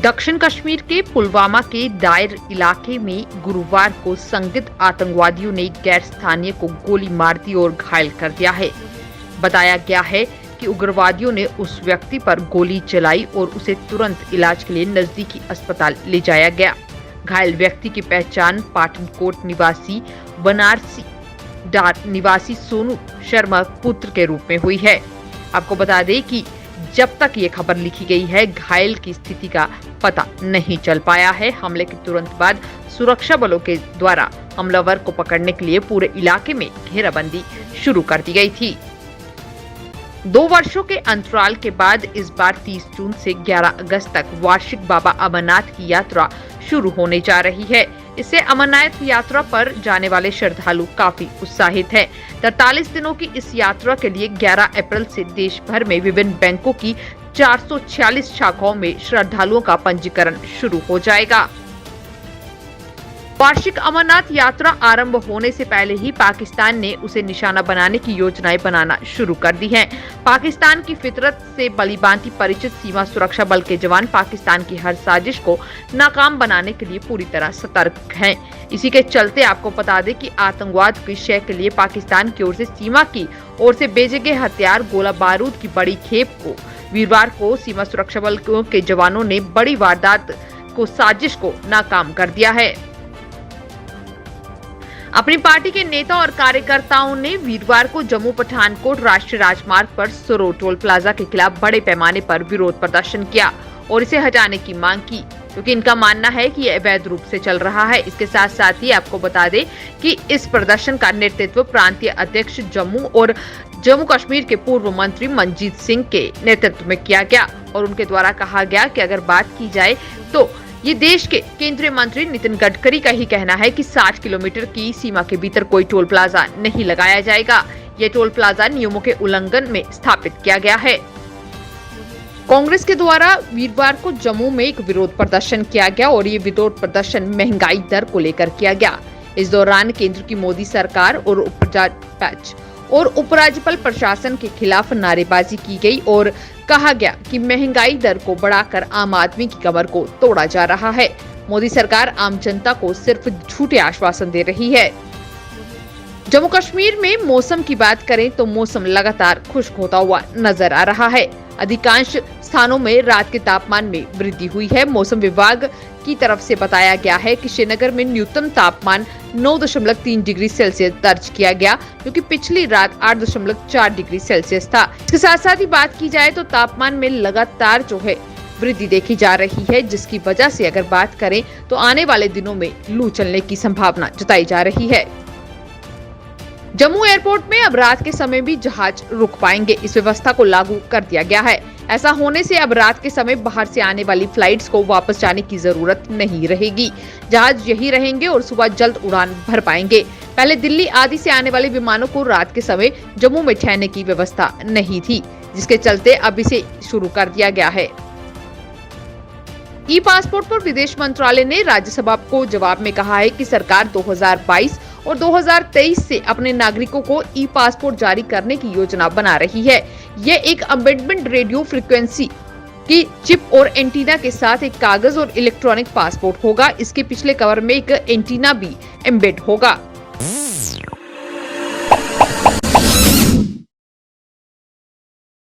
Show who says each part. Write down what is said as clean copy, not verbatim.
Speaker 1: दक्षिण कश्मीर के पुलवामा के डायर इलाके में गुरुवार को संदिग्ध आतंकवादियों ने गैर स्थानीय को गोली मार दी और घायल कर दिया है। बताया गया है कि उग्रवादियों ने उस व्यक्ति पर गोली चलाई और उसे तुरंत इलाज के लिए नजदीकी अस्पताल ले जाया गया। घायल व्यक्ति की पहचान पाटनकोट निवासी बनारसी डार निवासी सोनू शर्मा पुत्र के रूप में हुई है। आपको बता दें कि जब तक ये खबर लिखी गई है, घायल की स्थिति का पता नहीं चल पाया है। हमले के तुरंत बाद सुरक्षा बलों के द्वारा हमलावर को पकड़ने के लिए पूरे इलाके में घेराबंदी शुरू कर दी गई थी। 2 वर्षों के अंतराल के बाद इस बार 30 जून से 11 अगस्त तक वार्षिक बाबा अमरनाथ की यात्रा शुरू होने जा रही है। इससे अमरनाथ यात्रा पर जाने वाले श्रद्धालु काफी उत्साहित हैं। 43 दिनों की इस यात्रा के लिए 11 अप्रैल से देश भर में विभिन्न बैंकों की 446 शाखाओं में श्रद्धालुओं का पंजीकरण शुरू हो जाएगा। वार्षिक अमरनाथ यात्रा आरंभ होने से पहले ही पाकिस्तान ने उसे निशाना बनाने की योजनाएं बनाना शुरू कर दी हैं। पाकिस्तान की फितरत से भलीभांति परिचित सीमा सुरक्षा बल के जवान पाकिस्तान की हर साजिश को नाकाम बनाने के लिए पूरी तरह सतर्क हैं। इसी के चलते आपको बता दें कि आतंकवाद की शय के लिए पाकिस्तान की ओर से सीमा की ओर से भेजे गए हथियार, गोला बारूद की बड़ी खेप को वीरवार को सीमा सुरक्षा बल के जवानों ने बड़ी वारदात को साजिश को नाकाम कर दिया है। अपनी पार्टी के नेता और कार्यकर्ताओं ने वीरवार को जम्मू पठानकोट राष्ट्रीय राजमार्ग पर सरो टोल प्लाजा के खिलाफ बड़े पैमाने पर विरोध प्रदर्शन किया और इसे हटाने की मांग की, क्योंकि इनका मानना है कि यह अवैध रूप से चल रहा है। इसके साथ साथ ही आपको बता दें कि इस प्रदर्शन का नेतृत्व प्रांतीय अध्यक्ष जम्मू कश्मीर के पूर्व मंत्री मनजीत सिंह के नेतृत्व में किया गया और उनके द्वारा कहा गया कि अगर बात की जाए तो ये देश के केंद्रीय मंत्री नितिन गडकरी का ही कहना है कि 60 किलोमीटर की सीमा के भीतर कोई टोल प्लाजा नहीं लगाया जाएगा। ये टोल प्लाजा नियमों के उल्लंघन में स्थापित किया गया है। कांग्रेस के द्वारा वीरवार को जम्मू में एक विरोध प्रदर्शन किया गया और ये विरोध प्रदर्शन महंगाई दर को लेकर किया गया। इस दौरान केंद्र की मोदी सरकार और उपराज्यपाल प्रशासन के खिलाफ नारेबाजी की गई और कहा गया कि महंगाई दर को बढ़ाकर आम आदमी की कमर को तोड़ा जा रहा है। मोदी सरकार आम जनता को सिर्फ झूठे आश्वासन दे रही है। जम्मू कश्मीर में मौसम की बात करें तो मौसम लगातार खुश्क होता हुआ नजर आ रहा है। अधिकांश स्थानों में रात के तापमान में वृद्धि हुई है। मौसम विभाग की तरफ से बताया गया है कि श्रीनगर में न्यूनतम तापमान 9.3 डिग्री सेल्सियस दर्ज किया गया, जो कि पिछली रात 8.4 डिग्री सेल्सियस था। इसके साथ साथ ही बात की जाए तो तापमान में लगातार जो है वृद्धि देखी जा रही है, जिसकी वजह से अगर बात करें तो आने वाले दिनों में लू चलने की संभावना जताई जा रही है। जम्मू एयरपोर्ट में अब रात के समय भी जहाज रुक पाएंगे। इस व्यवस्था को लागू कर दिया गया है। ऐसा होने से अब रात के समय बाहर से आने वाली फ्लाइट्स को वापस जाने की जरूरत नहीं रहेगी। जहाज यही रहेंगे और सुबह जल्द उड़ान भर पाएंगे। पहले दिल्ली आदि से आने वाले विमानों को रात के समय जम्मू में ठहरने की व्यवस्था नहीं थी, जिसके चलते अब इसे शुरू कर दिया गया है। ई पासपोर्ट पर विदेश मंत्रालय ने राज्यसभा को जवाब में कहा है कि सरकार 2022 और 2023 से अपने नागरिकों को ई पासपोर्ट जारी करने की योजना बना रही है। यह एक अम्बेडमेंट रेडियो फ्रीक्वेंसी की चिप और एंटीना के साथ एक कागज और इलेक्ट्रॉनिक पासपोर्ट होगा। इसके पिछले कवर में एक एंटीना भी एम्बेड होगा।